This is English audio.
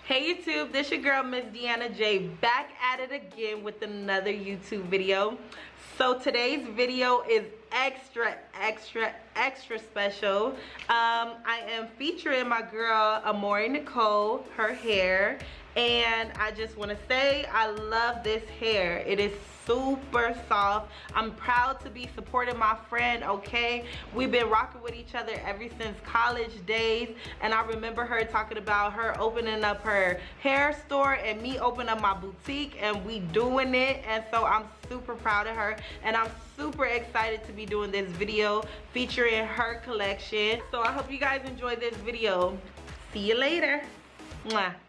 Hey YouTube, this your girl Miss Deanna J, back at it again with another YouTube video. So today's video is extra special. I am featuring my girl Amore Nichole, her hair, and I just want to say I love this hair. It is super soft. I'm proud to be supporting my friend, okay? We've been rocking with each other ever since college days, and I remember her talking about her opening up her hair store and me opening up my boutique, and we doing it. And so I'm super proud of her, and I'm super excited to be doing this video featuring her collection. So I hope you guys enjoyed this video. See you later. Mwah.